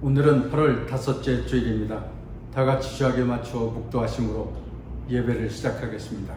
오늘은 8월 5째 주일입니다. 다 같이 주야에 맞추어 묵도하심으로 예배를 시작하겠습니다.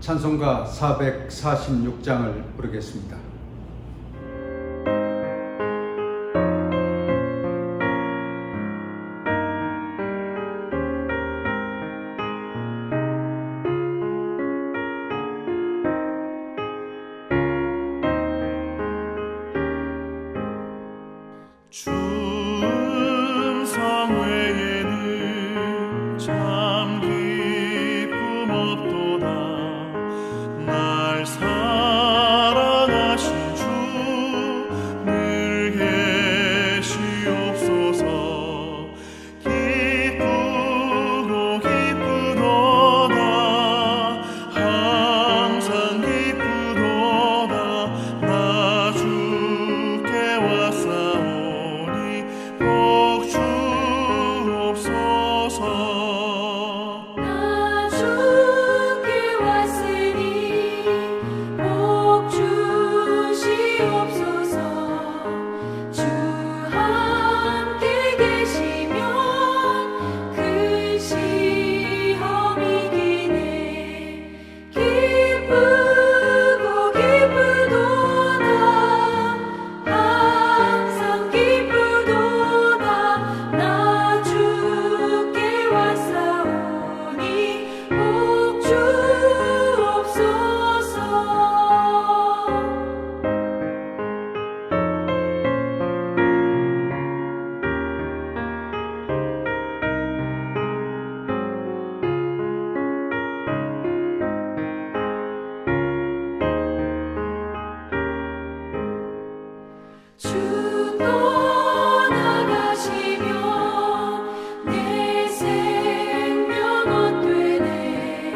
찬송가 446장을 부르겠습니다. 충성 외에는 참 기쁨 없도다. 날 사랑하신 주 늘 계시옵소서. 기쁘고 기쁘도다. 항상 기쁘도다. 나 주께 왔사오니 복 주옵소서. 나 주께 왔으니 복 주시옵소서. 주 함께 계시면 큰 시험이 기네. 기쁘고 기쁘도다. 항상 기쁘도다. 나 주께 왔사오니 복 주옵소서. 주 떠나가시면 내 생명 헛되네.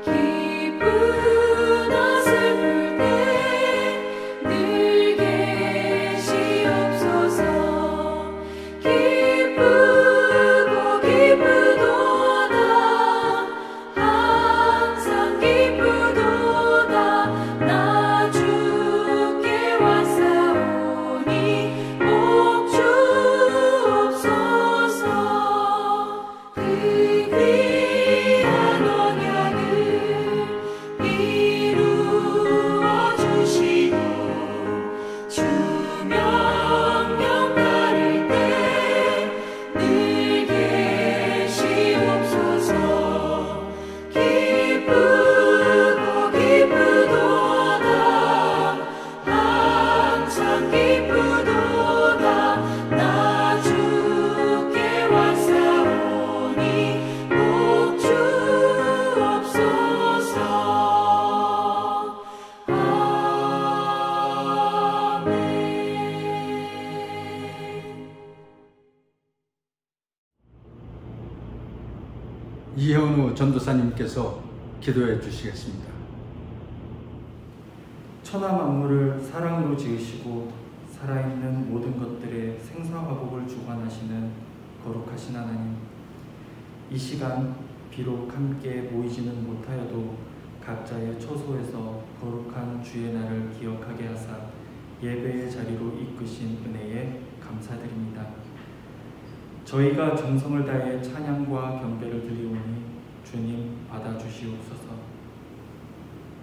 기쁘나 슬플 때 늘 계시옵소서. 기쁘고 기쁘도다. 항상 기쁘도다. 나 주께 왔사오니 복 주옵소서. 그 귀한 언약을 이루어 주시고 주 명령 따를 때 늘 계시옵소서. 기쁘고 기쁘도다. 항상 기쁘도다. 나 주께 왔사오니 복 주옵소서. 아멘. 이현우 전도사님께서 기도해 주시겠습니다. 천하 만물을 사랑으로 지으시고 살아있는 모든 것들의 생사화복을 주관하시는 거룩하신 하나님, 이 시간 비록 함께 모이지는 못하여도 각자의 처소에서 거룩한 주의 날을 기억하게 하사 예배의 자리로 이끄신 은혜에 감사드립니다. 저희가 정성을 다해 찬양과 경배를 드리오니 주님 받아주시옵소서.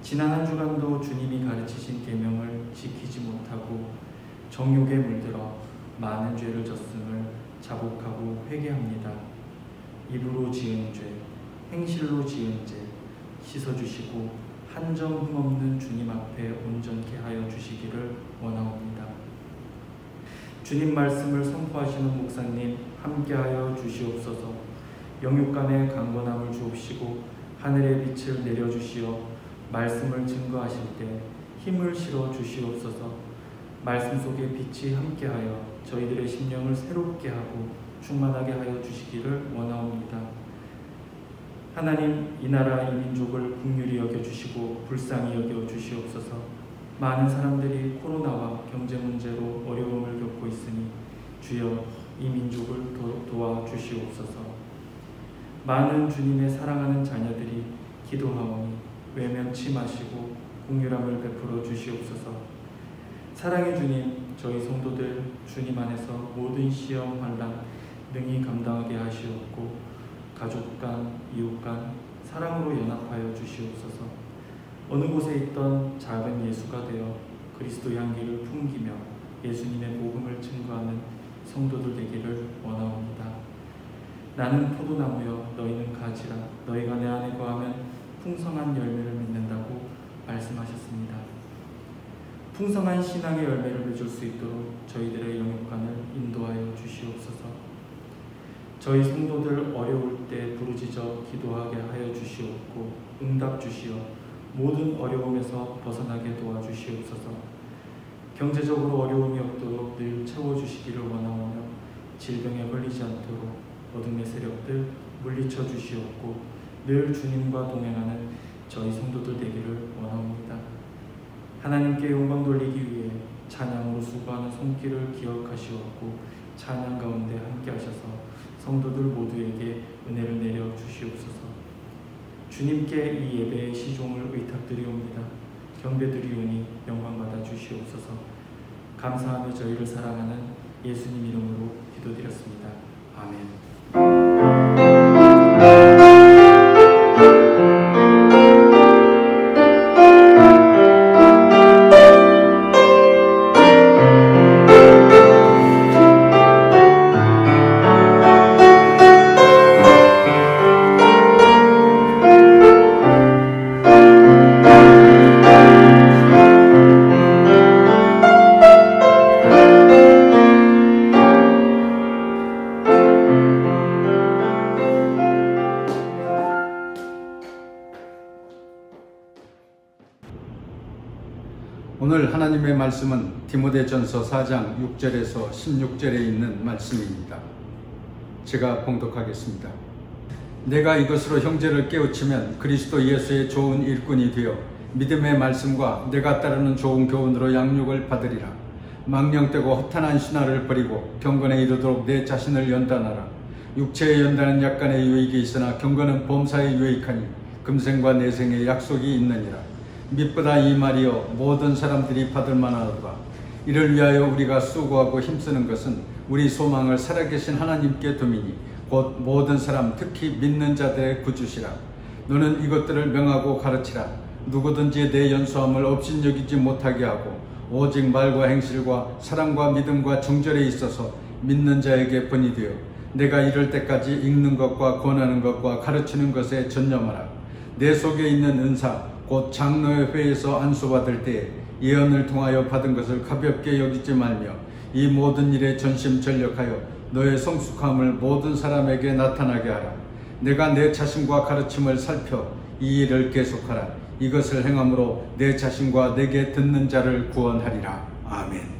지난 한 주간도 주님이 가르치신 계명을 지키지 못하고 정욕에 물들어 많은 죄를 졌음을 자복하고 회개합니다. 입으로 지은 죄, 행실로 지은 죄 씻어주시고 한 점 흠없는 주님 앞에 온전케 하여 주시기를 원하옵니다. 주님 말씀을 선포하시는 목사님 함께하여 주시옵소서. 영육간의 강건함을 주옵시고 하늘의 빛을 내려주시어 말씀을 증거하실 때 힘을 실어 주시옵소서. 말씀 속에 빛이 함께하여 저희들의 심령을 새롭게 하고 충만하게 하여 주시기를 원하옵니다. 하나님, 이 나라 이 민족을 긍휼히 여겨주시고 불쌍히 여겨주시옵소서. 많은 사람들이 코로나와 경제 문제로 어려움을 겪고 있으니 주여 이 민족을 도와주시옵소서. 많은 주님의 사랑하는 자녀들이 기도하오니 외면치 마시고 긍휼함을 베풀어 주시옵소서. 사랑의 주님, 저희 성도들 주님 안에서 모든 시험 환난 능히 감당하게 하시옵고 가족 간, 이웃 간 사랑으로 연합하여 주시옵소서. 어느 곳에 있던 작은 예수가 되어 그리스도 향기를 풍기며 예수님의 복음을 증거하는 성도들 되기를 원하옵니다. 나는 포도나무여 너희는 가지라. 너희가 내 안에 거하면 풍성한 열매를 맺는다고 말씀하셨습니다. 풍성한 신앙의 열매를 맺을 수 있도록 저희들의 영역관을 인도하여 주시옵소서. 저희 성도들 어려울 때 부르짖어 기도하게 하여 주시옵고 응답 주시어 모든 어려움에서 벗어나게 도와주시옵소서. 경제적으로 어려움이 없도록 늘 채워주시기를 원하오며 질병에 걸리지 않도록 어둠의 세력들 물리쳐 주시옵고 늘 주님과 동행하는 저희 성도들 되기를 원하옵니다. 하나님께 영광 돌리기 위해 찬양으로 수고하는 손길을 기억하시옵고 찬양 가운데 함께 하셔서 성도들 모두에게 은혜를 내려 주시옵소서. 주님께 이 예배의 시종을 의탁드리옵니다. 경배드리오니 영광받아 주시옵소서. 감사하며 저희를 사랑하는 예수님 이름으로 기도드렸습니다. 아멘. 오늘 하나님의 말씀은 디모데전서 4장 6절에서 16절에 있는 말씀입니다. 제가 봉독하겠습니다. 내가 이것으로 형제를 깨우치면 그리스도 예수의 좋은 일꾼이 되어 믿음의 말씀과 내가 따르는 좋은 교훈으로 양육을 받으리라. 망령되고 허탄한 신화를 버리고 경건에 이르도록 내 자신을 연단하라. 육체의 연단은 약간의 유익이 있으나 경건은 범사에 유익하니 금생과 내생의 약속이 있느니라. mit보다 이 말이여 모든 사람들이 받을 만하도다. 이를 위하여 우리가 수고하고 힘쓰는 것은 우리 소망을 살아계신 하나님께 두미니 곧 모든 사람 특히 믿는 자들의 구주시라. 너는 이것들을 명하고 가르치라. 누구든지 내 연소함을 업신여기지 못하게 하고 오직 말과 행실과 사랑과 믿음과 정절에 있어서 믿는 자에게 본이 되어 내가 이럴 때까지 읽는 것과 권하는 것과 가르치는 것에 전념하라. 내 속에 있는 은사 곧 장로의 회에서 안수받을 때 예언을 통하여 받은 것을 가볍게 여기지 말며 이 모든 일에 전심전력하여 너의 성숙함을 모든 사람에게 나타나게 하라. 내가 내 자신과 가르침을 살펴 이 일을 계속하라. 이것을 행함으로 내 자신과 내게 듣는 자를 구원하리라. 아멘.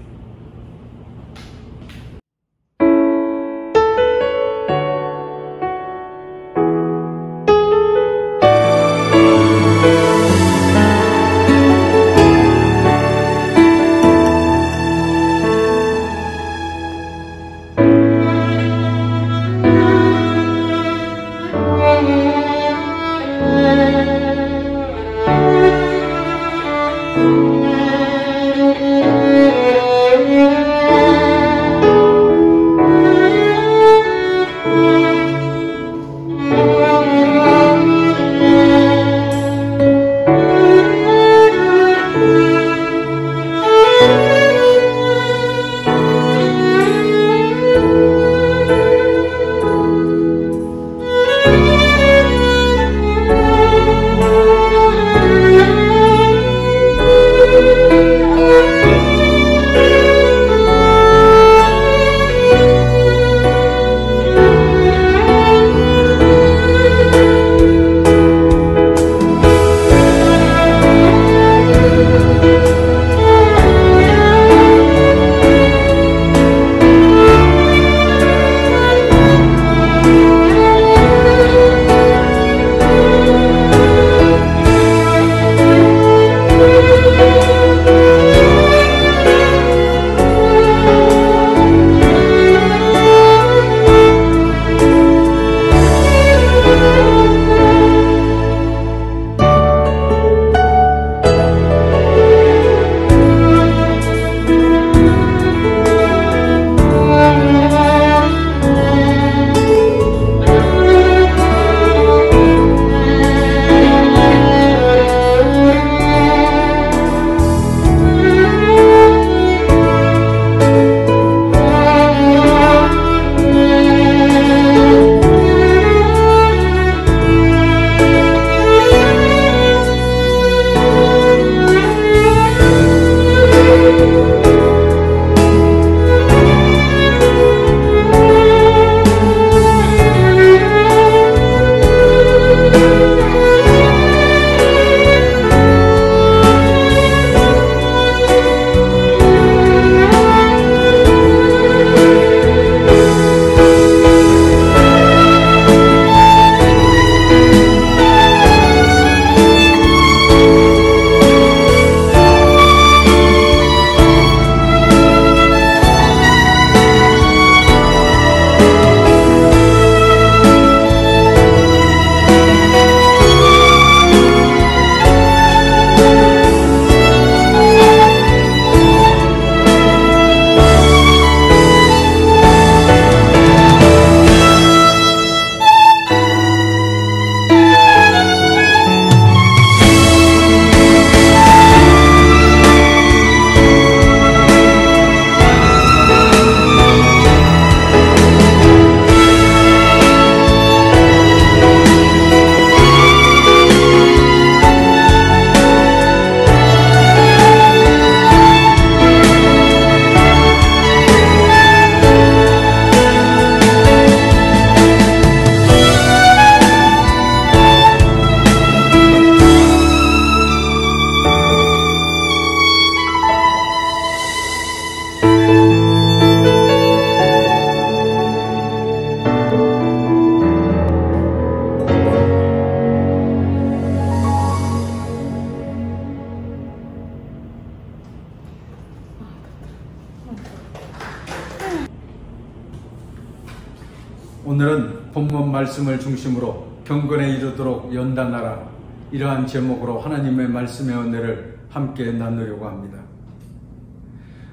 말씀을 중심으로 경건에 이르도록 연단하라. 이러한 제목으로 하나님의 말씀의 은혜를 함께 나누려고 합니다.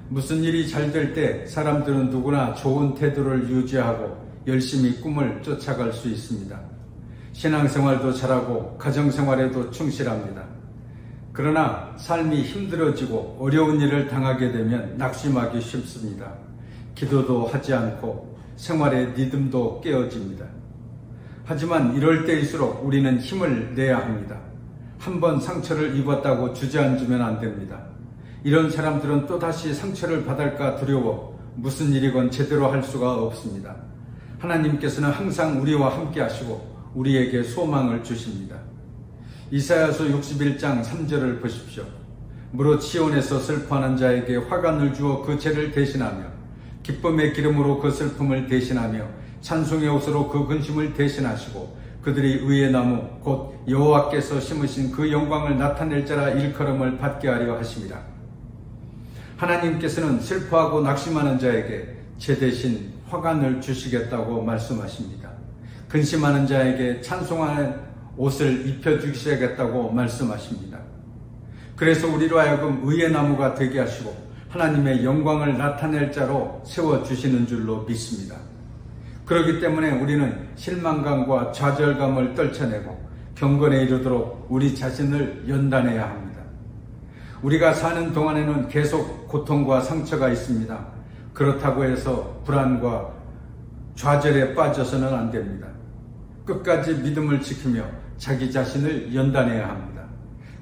무슨 일이 잘 될 때 사람들은 누구나 좋은 태도를 유지하고 열심히 꿈을 쫓아갈 수 있습니다. 신앙생활도 잘하고 가정생활에도 충실합니다. 그러나 삶이 힘들어지고 어려운 일을 당하게 되면 낙심하기 쉽습니다. 기도도 하지 않고 생활의 리듬도 깨어집니다. 하지만 이럴 때일수록 우리는 힘을 내야 합니다. 한번 상처를 입었다고 주저앉으면 안 됩니다. 이런 사람들은 또다시 상처를 받을까 두려워 무슨 일이건 제대로 할 수가 없습니다. 하나님께서는 항상 우리와 함께 하시고 우리에게 소망을 주십니다. 이사야서 61장 3절을 보십시오. 무릇 시온에서 슬퍼하는 자에게 화관을 주어 그 죄를 대신하며 기쁨의 기름으로 그 슬픔을 대신하며 찬송의 옷으로 그 근심을 대신하시고 그들이 의의 나무 곧 여호와께서 심으신 그 영광을 나타낼 자라 일컬음을 받게 하려 하심이라. 하나님께서는 슬퍼하고 낙심하는 자에게 죄 대신 화관을 주시겠다고 말씀하십니다. 근심하는 자에게 찬송하는 옷을 입혀주시겠다고 말씀하십니다. 그래서 우리로 하여금 의의 나무가 되게 하시고 하나님의 영광을 나타낼 자로 세워주시는 줄로 믿습니다. 그렇기 때문에 우리는 실망감과 좌절감을 떨쳐내고 경건에 이르도록 우리 자신을 연단해야 합니다. 우리가 사는 동안에는 계속 고통과 상처가 있습니다. 그렇다고 해서 불안과 좌절에 빠져서는 안 됩니다. 끝까지 믿음을 지키며 자기 자신을 연단해야 합니다.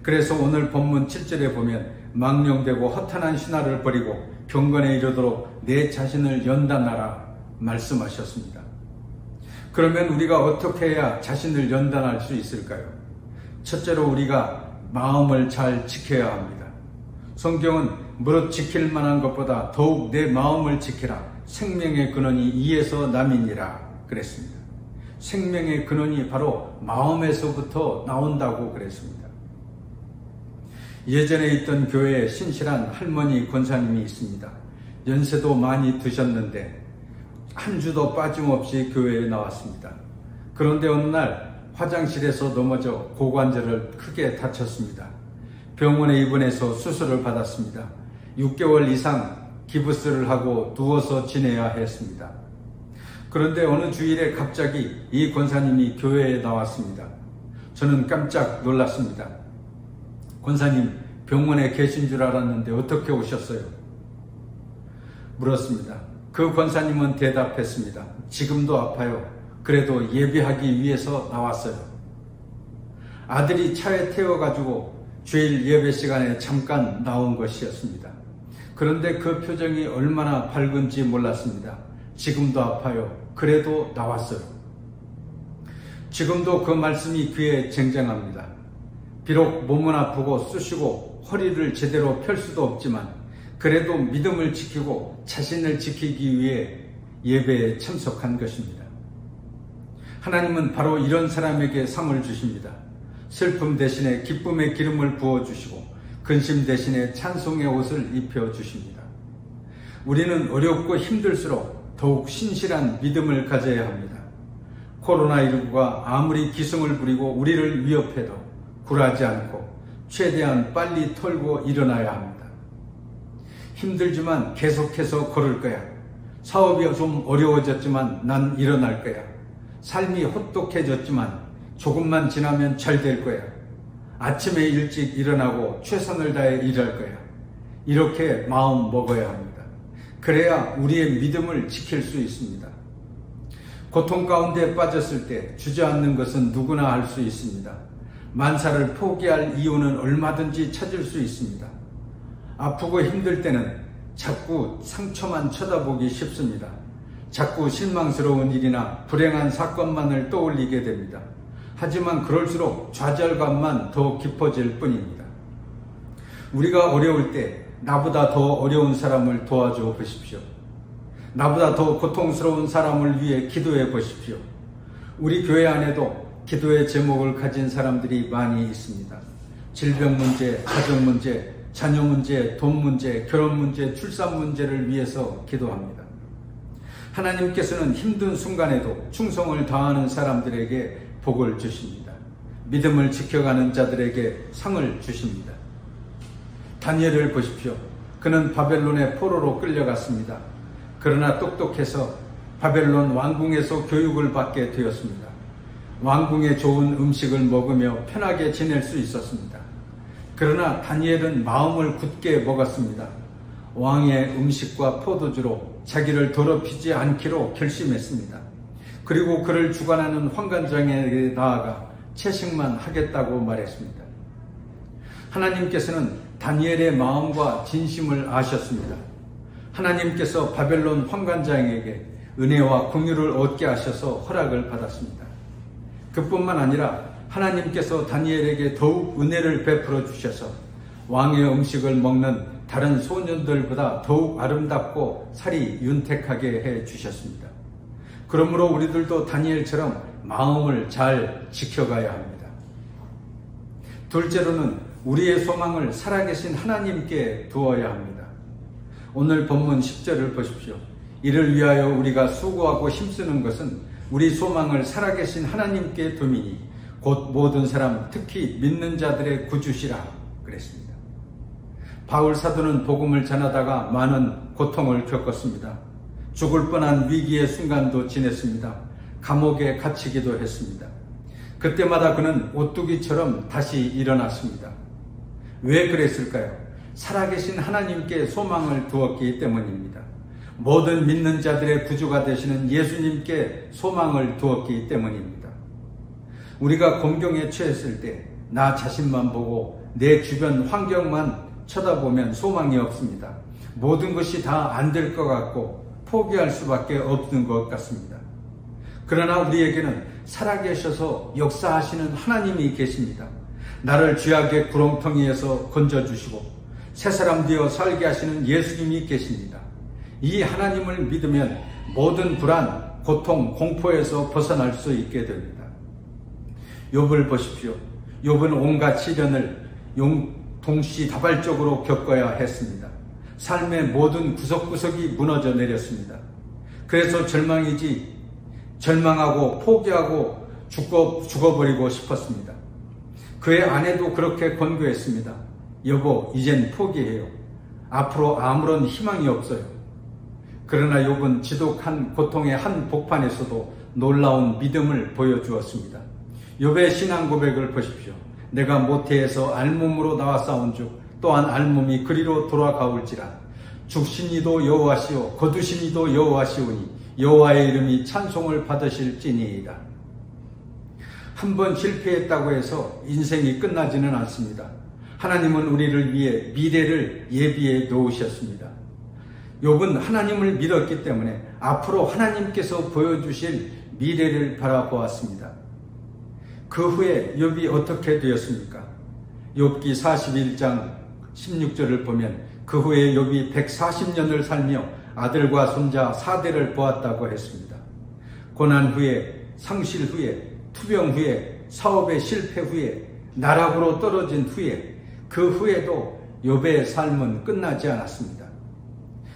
그래서 오늘 본문 7절에 보면 망령되고 허탄한 신화를 버리고 경건에 이르도록 내 자신을 연단하라 말씀하셨습니다. 그러면 우리가 어떻게 해야 자신을 연단할 수 있을까요? 첫째로 우리가 마음을 잘 지켜야 합니다. 성경은 무릇 지킬 만한 것보다 더욱 내 마음을 지키라. 생명의 근원이 이에서 남이니라 그랬습니다. 생명의 근원이 바로 마음에서부터 나온다고 그랬습니다. 예전에 있던 교회에 신실한 할머니 권사님이 있습니다. 연세도 많이 드셨는데 한 주도 빠짐없이 교회에 나왔습니다. 그런데 어느 날 화장실에서 넘어져 고관절을 크게 다쳤습니다. 병원에 입원해서 수술을 받았습니다. 6개월 이상 기부스를 하고 누워서 지내야 했습니다. 그런데 어느 주일에 갑자기 이 권사님이 교회에 나왔습니다. 저는 깜짝 놀랐습니다. 권사님, 병원에 계신 줄 알았는데 어떻게 오셨어요? 물었습니다. 그 권사님은 대답했습니다. 지금도 아파요. 그래도 예배하기 위해서 나왔어요. 아들이 차에 태워가지고 주일 예배 시간에 잠깐 나온 것이었습니다. 그런데 그 표정이 얼마나 밝은지 몰랐습니다. 지금도 아파요. 그래도 나왔어요. 지금도 그 말씀이 귀에 쟁쟁합니다. 비록 몸은 아프고 쑤시고 허리를 제대로 펼 수도 없지만 그래도 믿음을 지키고 자신을 지키기 위해 예배에 참석한 것입니다. 하나님은 바로 이런 사람에게 상을 주십니다. 슬픔 대신에 기쁨의 기름을 부어주시고 근심 대신에 찬송의 옷을 입혀주십니다. 우리는 어렵고 힘들수록 더욱 신실한 믿음을 가져야 합니다. 코로나19가 아무리 기승을 부리고 우리를 위협해도 굴하지 않고 최대한 빨리 털고 일어나야 합니다. 힘들지만 계속해서 걸을 거야. 사업이 좀 어려워졌지만 난 일어날 거야. 삶이 혹독해졌지만 조금만 지나면 잘 될 거야. 아침에 일찍 일어나고 최선을 다해 일할 거야. 이렇게 마음 먹어야 합니다. 그래야 우리의 믿음을 지킬 수 있습니다. 고통 가운데 빠졌을 때 주저앉는 것은 누구나 할 수 있습니다. 만사를 포기할 이유는 얼마든지 찾을 수 있습니다. 아프고 힘들 때는 자꾸 상처만 쳐다보기 쉽습니다. 자꾸 실망스러운 일이나 불행한 사건만을 떠올리게 됩니다. 하지만 그럴수록 좌절감만 더 깊어질 뿐입니다. 우리가 어려울 때 나보다 더 어려운 사람을 도와줘 보십시오. 나보다 더 고통스러운 사람을 위해 기도해 보십시오. 우리 교회 안에도 기도의 제목을 가진 사람들이 많이 있습니다. 질병 문제, 가정 문제, 자녀 문제, 돈 문제, 결혼 문제, 출산 문제를 위해서 기도합니다. 하나님께서는 힘든 순간에도 충성을 다하는 사람들에게 복을 주십니다. 믿음을 지켜가는 자들에게 상을 주십니다. 다니엘을 보십시오. 그는 바벨론의 포로로 끌려갔습니다. 그러나 똑똑해서 바벨론 왕궁에서 교육을 받게 되었습니다. 왕궁의 좋은 음식을 먹으며 편하게 지낼 수 있었습니다. 그러나 다니엘은 마음을 굳게 먹었습니다. 왕의 음식과 포도주로 자기를 더럽히지 않기로 결심했습니다. 그리고 그를 주관하는 환관장에게 나아가 채식만 하겠다고 말했습니다. 하나님께서는 다니엘의 마음과 진심을 아셨습니다. 하나님께서 바벨론 환관장에게 은혜와 긍휼을 얻게 하셔서 허락을 받았습니다. 그뿐만 아니라 하나님께서 다니엘에게 더욱 은혜를 베풀어 주셔서 왕의 음식을 먹는 다른 소년들보다 더욱 아름답고 살이 윤택하게 해 주셨습니다. 그러므로 우리들도 다니엘처럼 마음을 잘 지켜가야 합니다. 둘째로는 우리의 소망을 살아계신 하나님께 두어야 합니다. 오늘 본문 10절을 보십시오. 이를 위하여 우리가 수고하고 힘쓰는 것은 우리 소망을 살아계신 하나님께 두미니 곧 모든 사람 특히 믿는 자들의 구주시라 그랬습니다. 바울 사도는 복음을 전하다가 많은 고통을 겪었습니다. 죽을 뻔한 위기의 순간도 지냈습니다. 감옥에 갇히기도 했습니다. 그때마다 그는 오뚜기처럼 다시 일어났습니다. 왜 그랬을까요? 살아계신 하나님께 소망을 두었기 때문입니다. 모든 믿는 자들의 구주가 되시는 예수님께 소망을 두었기 때문입니다. 우리가 공경에 처했을 때 나 자신만 보고 내 주변 환경만 쳐다보면 소망이 없습니다. 모든 것이 다 안 될 것 같고 포기할 수밖에 없는 것 같습니다. 그러나 우리에게는 살아계셔서 역사하시는 하나님이 계십니다. 나를 죄악의 구렁텅이에서 건져주시고 새 사람 되어 살게 하시는 예수님이 계십니다. 이 하나님을 믿으면 모든 불안, 고통, 공포에서 벗어날 수 있게 됩니다. 욥을 보십시오. 욥은 온갖 시련을 동시다발적으로 겪어야 했습니다. 삶의 모든 구석구석이 무너져 내렸습니다. 그래서 절망하고 포기하고 죽어버리고 싶었습니다. 그의 아내도 그렇게 권고했습니다. 여보, 이젠 포기해요. 앞으로 아무런 희망이 없어요. 그러나 욥은 지독한 고통의 한 복판에서도 놀라운 믿음을 보여주었습니다. 욥의 신앙 고백을 보십시오. 내가 모태에서 알몸으로 나와 싸운즉 또한 알몸이 그리로 돌아가올지라. 죽신이도 여호와시오 거두신이도 여호와시오니 여호와의 이름이 찬송을 받으실지니이다. 한 번 실패했다고 해서 인생이 끝나지는 않습니다. 하나님은 우리를 위해 미래를 예비해 놓으셨습니다. 욥은 하나님을 믿었기 때문에 앞으로 하나님께서 보여주실 미래를 바라보았습니다. 그 후에 욥이 어떻게 되었습니까? 욥기 41장 16절을 보면 그 후에 욥이 140년을 살며 아들과 손자 4대를 보았다고 했습니다. 고난 후에, 상실 후에, 투병 후에, 사업의 실패 후에, 나락으로 떨어진 후에, 그 후에도 욥의 삶은 끝나지 않았습니다.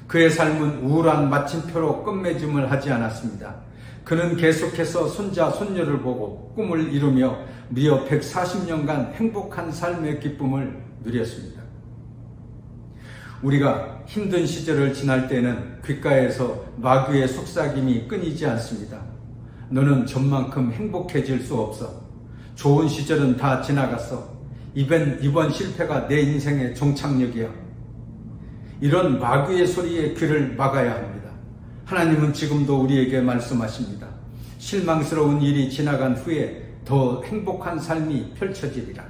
그의 삶은 우울한 마침표로 끝맺음을 하지 않았습니다. 그는 계속해서 손자, 손녀를 보고 꿈을 이루며 무려 140년간 행복한 삶의 기쁨을 누렸습니다. 우리가 힘든 시절을 지날 때는 귓가에서 마귀의 속삭임이 끊이지 않습니다. 너는 전만큼 행복해질 수 없어. 좋은 시절은 다 지나갔어. 이번 실패가 내 인생의 종착역이야. 이런 마귀의 소리에 귀를 막아야 합니다. 하나님은 지금도 우리에게 말씀하십니다. 실망스러운 일이 지나간 후에 더 행복한 삶이 펼쳐지리라.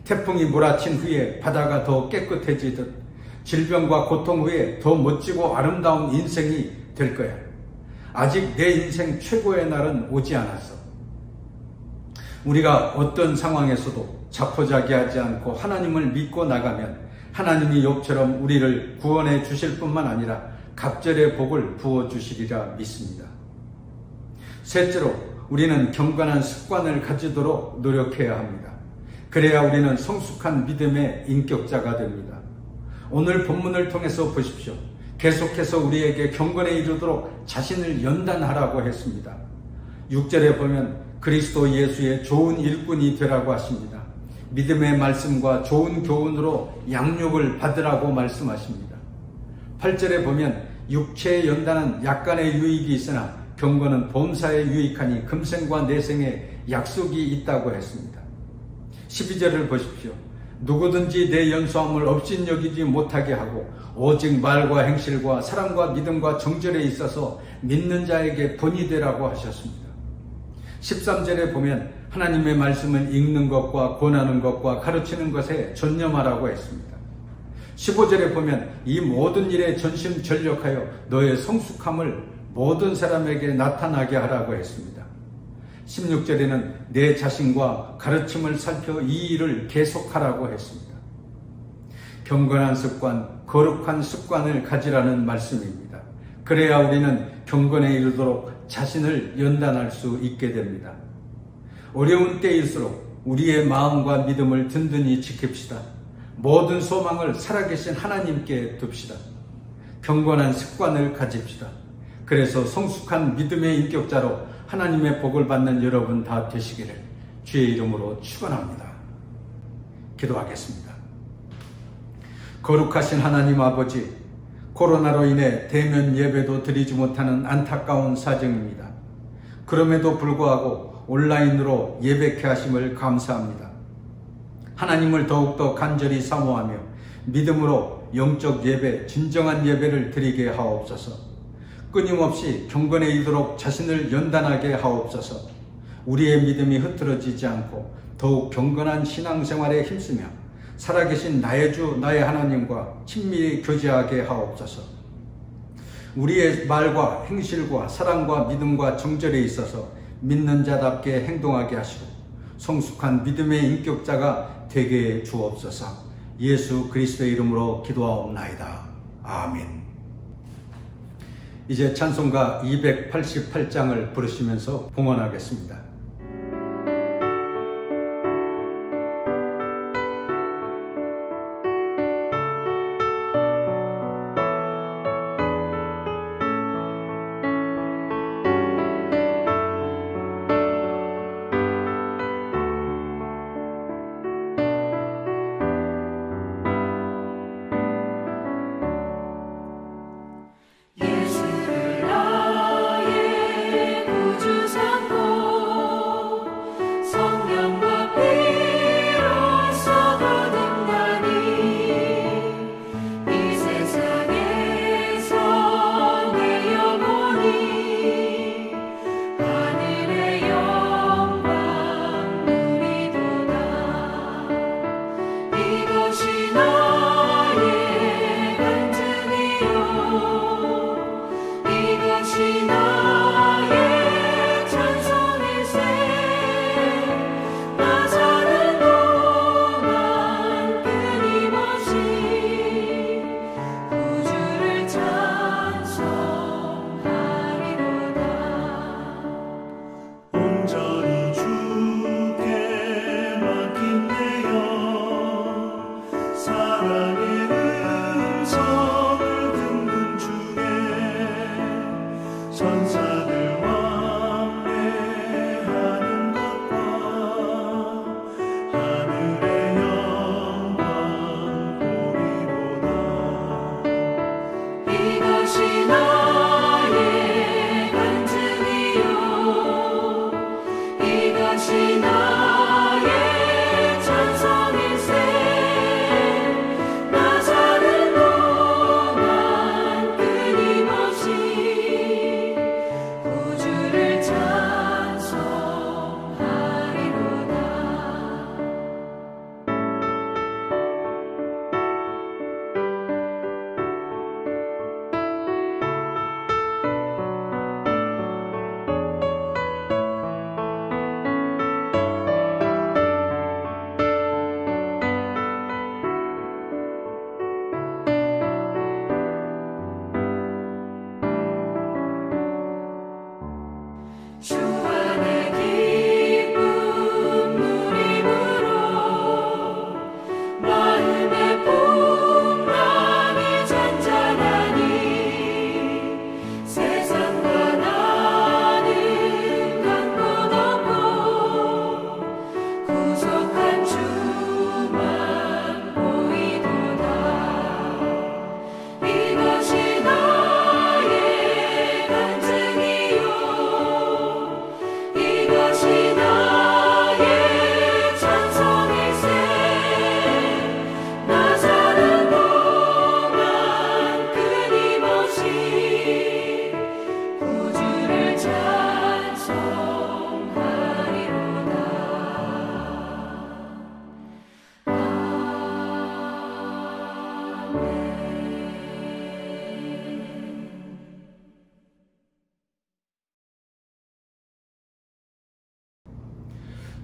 태풍이 몰아친 후에 바다가 더 깨끗해지듯 질병과 고통 후에 더 멋지고 아름다운 인생이 될 거야. 아직 내 인생 최고의 날은 오지 않았어. 우리가 어떤 상황에서도 자포자기하지 않고 하나님을 믿고 나가면 하나님이 욥처럼 우리를 구원해 주실 뿐만 아니라 갑절의 복을 부어주시리라 믿습니다. 셋째로 우리는 경건한 습관을 가지도록 노력해야 합니다. 그래야 우리는 성숙한 믿음의 인격자가 됩니다. 오늘 본문을 통해서 보십시오. 계속해서 우리에게 경건에 이르도록 자신을 연단하라고 했습니다. 6절에 보면 그리스도 예수의 좋은 일꾼이 되라고 하십니다. 믿음의 말씀과 좋은 교훈으로 양육을 받으라고 말씀하십니다. 8절에 보면 육체의 연단은 약간의 유익이 있으나 경건은 범사에 유익하니 금생과 내생에 약속이 있다고 했습니다. 12절을 보십시오. 누구든지 내 연소함을 업신여기지 못하게 하고 오직 말과 행실과 사랑과 믿음과 정절에 있어서 믿는 자에게 본이 되라고 하셨습니다. 13절에 보면 하나님의 말씀을 읽는 것과 권하는 것과 가르치는 것에 전념하라고 했습니다. 15절에 보면 이 모든 일에 전심전력하여 너의 성숙함을 모든 사람에게 나타나게 하라고 했습니다. 16절에는 내 자신과 가르침을 살펴 이 일을 계속하라고 했습니다. 경건한 습관, 거룩한 습관을 가지라는 말씀입니다. 그래야 우리는 경건에 이르도록 자신을 연단할 수 있게 됩니다. 어려운 때일수록 우리의 마음과 믿음을 든든히 지킵시다. 모든 소망을 살아계신 하나님께 둡시다. 경건한 습관을 가집시다. 그래서 성숙한 믿음의 인격자로 하나님의 복을 받는 여러분 다 되시기를 주의 이름으로 축원합니다. 기도하겠습니다. 거룩하신 하나님 아버지, 코로나로 인해 대면 예배도 드리지 못하는 안타까운 사정입니다. 그럼에도 불구하고 온라인으로 예배케 하심을 감사합니다. 하나님을 더욱더 간절히 사모하며 믿음으로 영적 예배, 진정한 예배를 드리게 하옵소서. 끊임없이 경건에 이르도록 자신을 연단하게 하옵소서. 우리의 믿음이 흐트러지지 않고 더욱 경건한 신앙생활에 힘쓰며 살아계신 나의 주 나의 하나님과 친밀히 교제하게 하옵소서. 우리의 말과 행실과 사랑과 믿음과 정절에 있어서 믿는 자답게 행동하게 하시고 성숙한 믿음의 인격자가 되게 해 주옵소서. 예수 그리스도의 이름으로 기도하옵나이다. 아멘. 이제 찬송가 288장을 부르시면서 봉헌하겠습니다. 예수를 나의 구주 삼고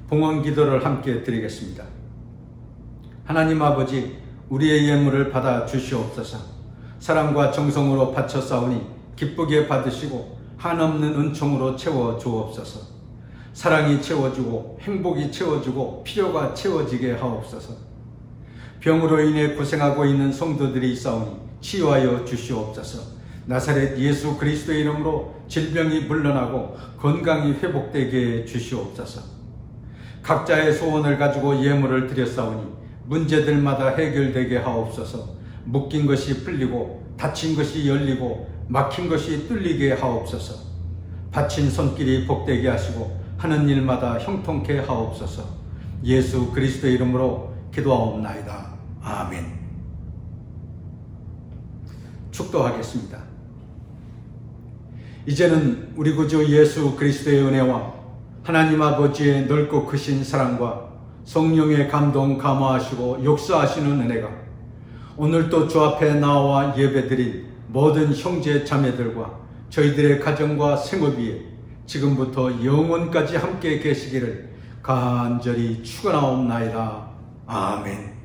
봉헌 기도를 함께 드리겠습니다. 하나님 아버지, 우리의 예물을 받아 주시옵소서. 사랑과 정성으로 바쳐 싸우니 기쁘게 받으시고 한없는 은총으로 채워 주옵소서. 사랑이 채워주고 행복이 채워주고 필요가 채워지게 하옵소서. 병으로 인해 고생하고 있는 성도들이 있사오니 치유하여 주시옵소서. 나사렛 예수 그리스도의 이름으로 질병이 물러나고 건강이 회복되게 주시옵소서. 각자의 소원을 가지고 예물을 드렸사오니 문제들마다 해결되게 하옵소서. 묶인 것이 풀리고 닫힌 것이 열리고 막힌 것이 뚫리게 하옵소서. 바친 손길이 복되게 하시고 하는 일마다 형통케 하옵소서. 예수 그리스도의 이름으로 기도하옵나이다. 아멘. 축도하겠습니다. 이제는 우리 구주 예수 그리스도의 은혜와 하나님 아버지의 넓고 크신 사랑과 성령의 감동 감화하시고 역사하시는 은혜가 오늘도 주 앞에 나와 예배드린 모든 형제 자매들과 저희들의 가정과 생업 위에 지금부터 영원까지 함께 계시기를 간절히 축원하옵나이다. 아멘.